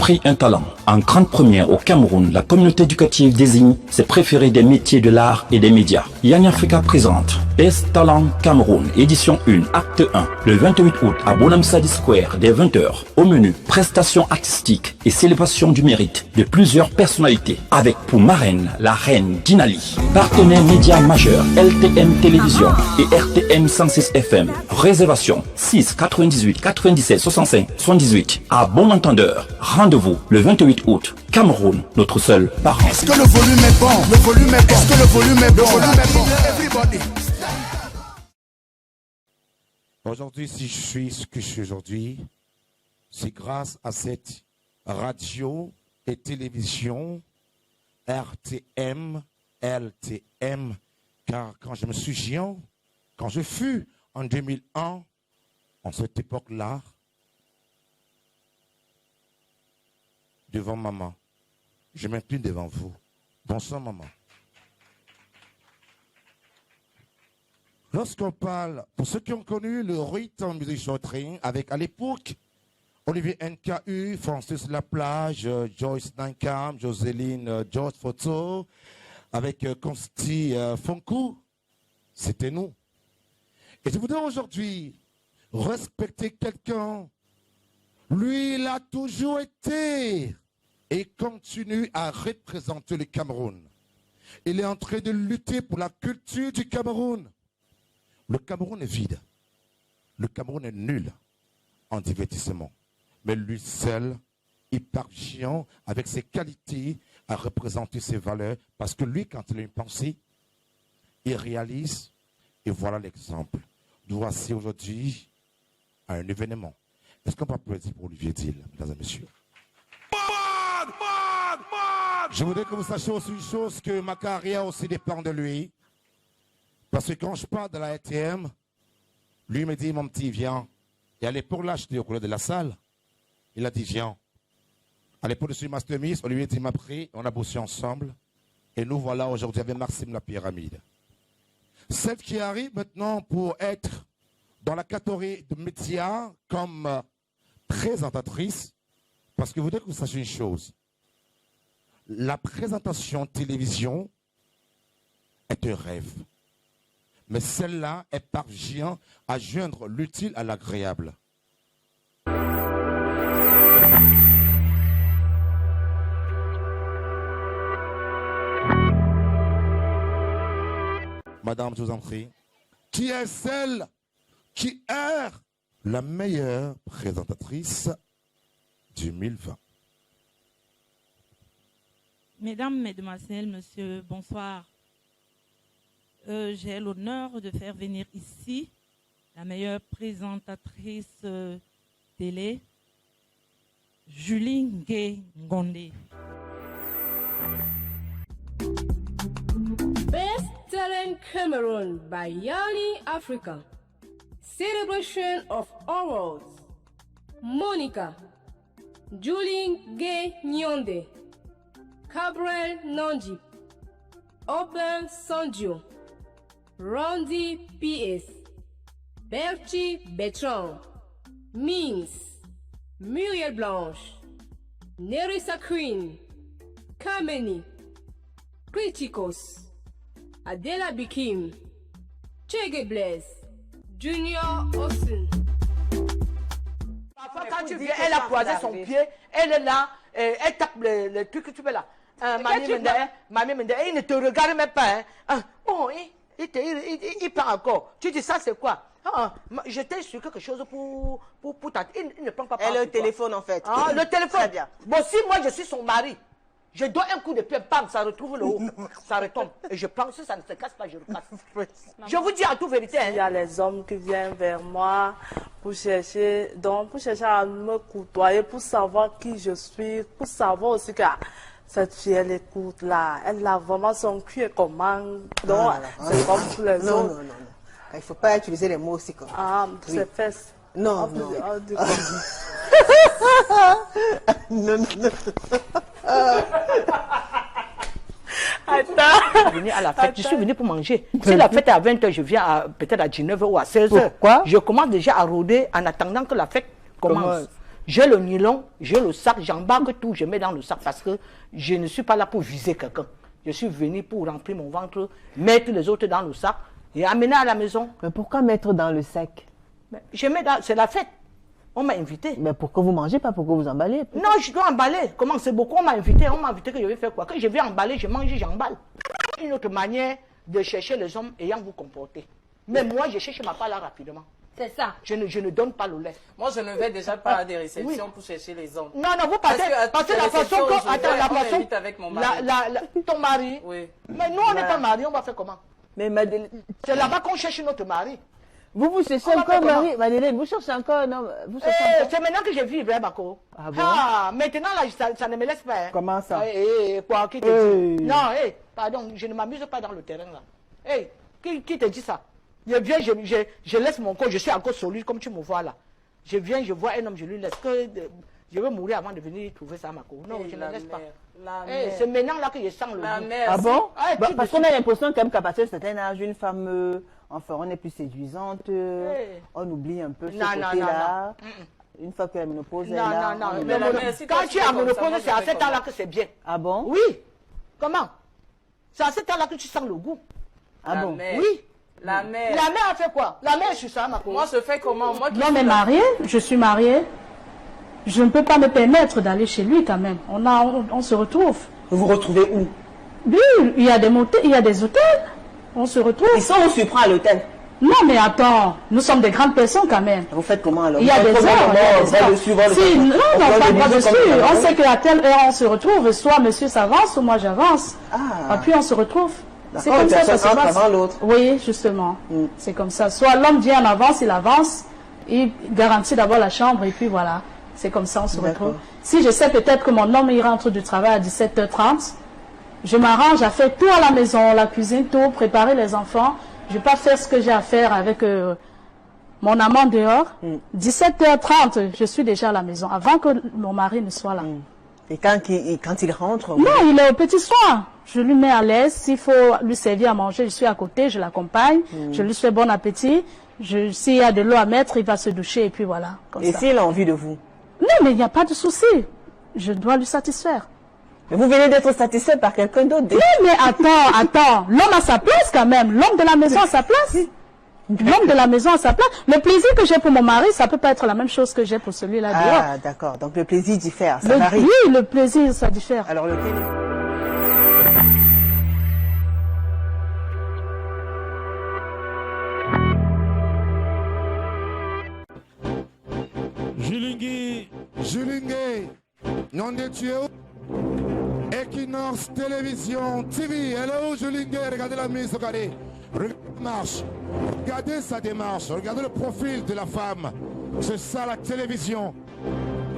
compris un talent. En grande première au Cameroun, la communauté éducative désigne ses préférés des métiers de l'art et des médias. Young Africa présente Best Talent Cameroun, édition 1, acte 1, le 28 août à Bonamsadi Square dès 20h. Au menu, prestations artistiques et célébration du mérite de plusieurs personnalités. Avec pour marraine, la reine Dinali. Partenaires médias majeurs, LTM Télévision et RTM 106 FM. Réservation 6 98 97 65 78. À bon entendeur, rendez-vous le 28 août. Cameroun, notre seul parent. Est-ce que le volume est bon? Le volume est bon. Est-ce que le volume est bon? Le volume est bon. Everybody. Aujourd'hui, si je suis ce que je suis aujourd'hui, c'est grâce à cette radio et télévision RTM, LTM, car quand je me souviens, quand je fus en 2001, en cette époque-là, devant maman, je m'incline devant vous. Bonsoir maman. Lorsqu'on parle, pour ceux qui ont connu le rythme music shortring, avec à l'époque Olivier NKU, Francis Laplage, Joyce Nankam, Joséline George Photo, avec Consti Fonkou, c'était nous. Et je voudrais aujourd'hui respecter quelqu'un. Lui, il a toujours été et continue à représenter le Cameroun. Il est en train de lutter pour la culture du Cameroun. Le Cameroun est vide. Le Cameroun est nul en divertissement. Mais lui seul, il parvient avec ses qualités à représenter ses valeurs. Parce que lui, quand il a une pensée, il réalise. Et voilà l'exemple. Nous voici aujourd'hui à un événement. Est-ce qu'on peut applaudir pour Olivier Dill, mesdames et messieurs? Je voudrais que vous sachiez aussi une chose, que ma carrière aussi dépend de lui. Parce que quand je parle de la RTM, lui me dit, mon petit, viens. Et à l'époque, là, j'étais au couleur de la salle. Il a dit, viens. À l'époque, je suis Master Miss, Olivier dit, m'a pris, on a bossé ensemble. Et nous voilà aujourd'hui avec Maxime la Pyramide. Celle qui arrive maintenant pour être dans la catégorie de médias comme présentatrice, parce que vous voudrais que vous sachiez une chose. La présentation télévision est un rêve. Mais celle-là, elle parvient à joindre l'utile à l'agréable. Madame, je vous en prie. Qui est celle qui est la meilleure présentatrice 2020? Mesdames, Mesdemoiselles, Messieurs, bonsoir. J'ai l'honneur de faire venir ici la meilleure présentatrice télé, Julie Ngué Ngondé. Best Talent Cameroon by Young Africa. Celebration of Awards. Monica, Julie Ngué Nyonde, Gabriel Nonji, Oben Sanjo, Randy P.S., Bertie Bertrand, Mins, Muriel Blanche, Nerissa Queen, Kameni, Criticos, Adela Bikim, Chege Blaise, Junior Austin. Parfois, quand tu viens, elle a croisé son pied, elle est là, elle tape le truc que tu fais là. Mamie Mende, il ne te regarde même pas. Hein. Bon, il part encore. Tu dis ça, c'est quoi? J'étais sur quelque chose pour ta... Il ne prend pas part. Et le téléphone, en fait. Ah, le téléphone. Très bien. Bon, si moi, je suis son mari, je donne un coup de pied, bam, ça retrouve le haut. Ça retombe. Et je pense que ça ne se casse pas, je le casse. Je vous dis en toute vérité. Il y a les hommes qui viennent vers moi pour chercher à me côtoyer, pour savoir qui je suis, pour savoir aussi que cette fille, elle écoute là. Elle a vraiment son cul comment. Donc, c'est comme tous les autres. Non. Il ne faut pas utiliser les mots aussi comme ça. Ah, c'est fesses. Non. Non. Je suis venu à la fête, je suis venu pour manger. Si la fête est à 20h, je viens peut-être à 19h ou à 16h. Pourquoi? Je commence déjà à rôder en attendant que la fête commence. J'ai le nylon, j'ai le sac, j'embarque tout, je mets dans le sac parce que je ne suis pas là pour viser quelqu'un. Je suis venu pour remplir mon ventre, mettre les autres dans le sac et amener à la maison. Mais pourquoi mettre dans le sac? Je mets dans, c'est la fête. On m'a invité. Mais pourquoi vous mangez pas? Pourquoi vous emballez? Non, je dois emballer. Comment c'est beaucoup? On m'a invité que je vais faire quoi? Que je vais emballer, je mange, j'emballe. Une autre manière de chercher les hommes ayant vous comporter. Mais moi, je cherche ma part là rapidement. C'est ça. Je ne donne pas le lait. Moi, je ne vais déjà pas à des réceptions pour chercher les hommes. Non, non, vous partez, parce que la façon que... Attends, la façon... avec mon mari. Ton mari. Oui. Mais nous, on n'est pas mariés, on va faire comment? Mais Madeleine, C'est là-bas qu'on cherche notre mari. vous cherchez On va encore faire comment? Marie, Madeleine, vous cherchez encore un homme. Vous cherchez encore... C'est maintenant que je vis, Ibrahim Bako. Ah bon? Maintenant, là, ça ne me laisse pas. Hein. Comment ça? Quoi, qui te dit? Non, pardon, je ne m'amuse pas dans le terrain, là. Qui te dit ça? Je viens, je laisse mon corps, je suis encore solide comme tu me vois là. Je viens, je vois un homme, je lui laisse que je veux mourir avant de venir trouver ça à ma cour. Non, je ne laisse pas. C'est maintenant là que je sens le goût. Ah bon? Bah, Parce qu'on a l'impression quand même qu'à partir d'un certain âge, une femme, enfin, on est plus séduisante, on oublie un peu ce côté-là. Une fois que la ménopause est là. Non. Quand tu es à ménopause, c'est à cet temps-là que c'est bien. Ah bon? Oui. Comment? C'est à cet temps-là que tu sens le goût. Ah bon? Oui. La mère. La mère a fait quoi? La mère, je suis ça, ma cour. Moi, je fais comment? Moi, Non, mais mariée, je suis mariée. Je ne peux pas me permettre d'aller chez lui quand même. On se retrouve. Vous vous retrouvez où? Oui, il y a des motels, il y a des hôtels. On se retrouve. Et ça, on se prend à l'hôtel. Non, mais attends, nous sommes des grandes personnes quand même. Vous faites comment alors? Il y a des heures. Non, pas droit dessus. On sait qu'à telle heure on se retrouve, soit monsieur s'avance ou moi j'avance. Et puis on se retrouve. C'est comme ça que ça se passe. Avant l'autre. Oui, justement. C'est comme ça. Soit l'homme vient en avance, il garantit d'abord la chambre et puis voilà. C'est comme ça, on se retrouve. Si je sais peut-être que mon homme il rentre du travail à 17h30, je m'arrange à faire tout à la maison, la cuisine, tout, préparer les enfants. Je ne vais pas faire ce que j'ai à faire avec mon amant dehors. 17h30, je suis déjà à la maison, avant que mon mari ne soit là. Et quand il rentre? Non, il est au petit soin. Je lui mets à l'aise. S'il faut lui servir à manger, je suis à côté, je l'accompagne. Je lui fais bon appétit. S'il y a de l'eau à mettre, il va se doucher et puis voilà. Et s'il a envie de vous? Non, mais il n'y a pas de souci. Je dois lui satisfaire. Mais vous venez d'être satisfait par quelqu'un d'autre. Oui, mais attends. L'homme a sa place quand même. L'homme de la maison a sa place. L'homme de la maison a sa place. Le plaisir que j'ai pour mon mari, ça peut pas être la même chose que j'ai pour celui-là dehors. Ah, d'accord. Donc le plaisir diffère, ça varie. Oui, le plaisir, ça diffère. Alors lequel? Julingue, nom de Dieu. Equinox Télévision TV. Hello Julingue, regardez la mise, regardez. Regardez la marche. Regardez sa démarche. Regardez le profil de la femme. C'est ça la télévision.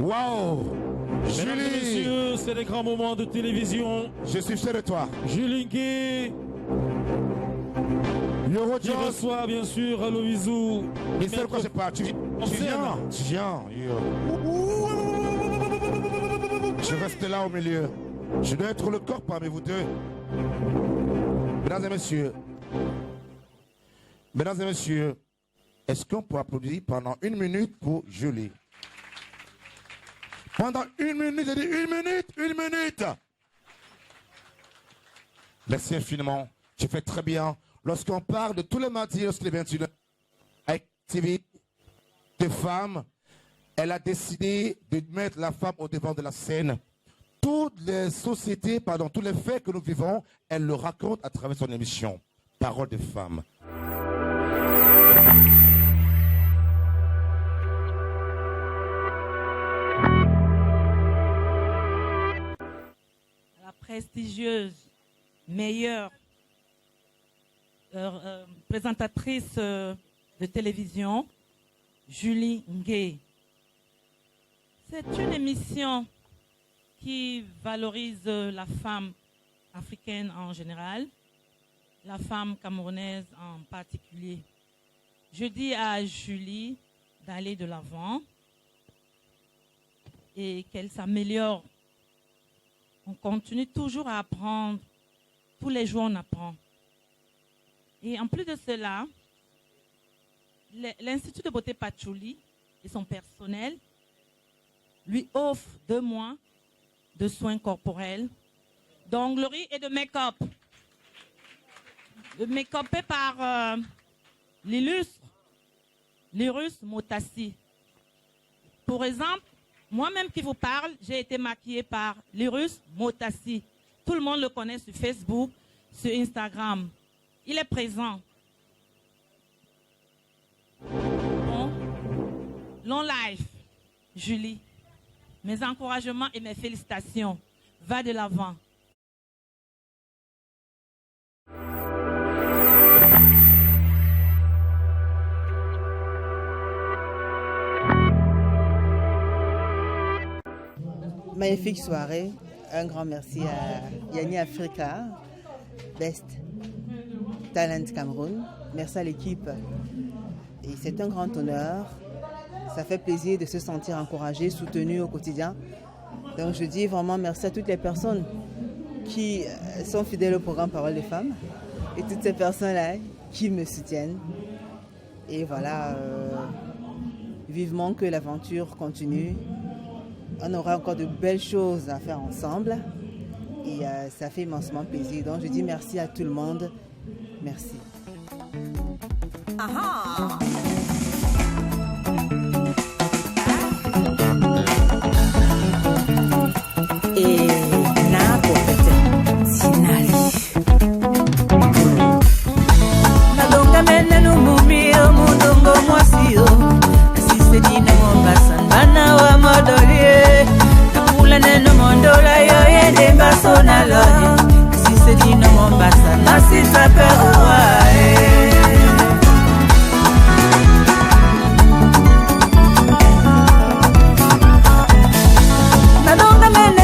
Waouh. Mesdames et Julie. messieurs, c'est les grands moments de télévision. Je suis fier de toi. Julingue qui reçoit bien sûr Aloïsou. Mais c'est quoi, c'est pas. Tu viens. Je reste là au milieu. Je dois être le corps parmi vous deux. Mesdames et messieurs, est-ce qu'on peut applaudir pendant 1 minute pour Julie? Pendant 1 minute, j'ai dit 1 minute. Merci infiniment. Tu fais très bien. Lorsqu'on parle de tous les mardis, lorsqu'il est 21h, avec TV, de femmes, elle a décidé de mettre la femme au devant de la scène. Toutes les sociétés, tous les faits que nous vivons, elle le raconte à travers son émission. Parole de femme. La prestigieuse, meilleure présentatrice de télévision, Julie Ngué. C'est une émission qui valorise la femme africaine en général, la femme camerounaise en particulier. Je dis à Julie d'aller de l'avant et qu'elle s'améliore. On continue toujours à apprendre. Tous les jours, on apprend. Et en plus de cela, l'Institut de beauté Patchouli et son personnel lui offre 2 mois de soins corporels, d'onglerie et de make-up. Le make-up est par l'illustre Lyrus Motassi. Pour exemple, moi-même qui vous parle, j'ai été maquillée par Lyrus Motassi. Tout le monde le connaît sur Facebook, sur Instagram. Il est présent. Bon. Long life, Julie. Mes encouragements et mes félicitations. Va de l'avant. Magnifique soirée. Un grand merci à Yanni Africa, Best Talent Cameroun. Merci à l'équipe. Et c'est un grand honneur. Ça fait plaisir de se sentir encouragé, soutenu au quotidien. Donc je dis vraiment merci à toutes les personnes qui sont fidèles au programme Parole des femmes et toutes ces personnes-là qui me soutiennent. Et voilà, vivement que l'aventure continue. On aura encore de belles choses à faire ensemble et ça fait immensement plaisir. Donc je dis merci à tout le monde. Merci. Aha. Et na popete sinali nadonga menenu mumio mudongo mwasio asise dina mombasa bana wa modolie nakula neno mondola yo yende basona loye asise dina mombasa nasisa peruae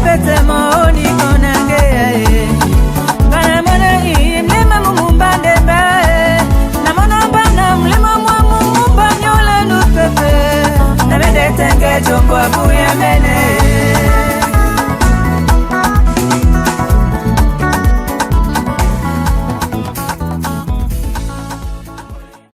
pete maoni konange kana mwana hii mlima mumumbande be na mwana bana mlima mwa mumumba nyola nupepe na mende tenge jombo abuya mene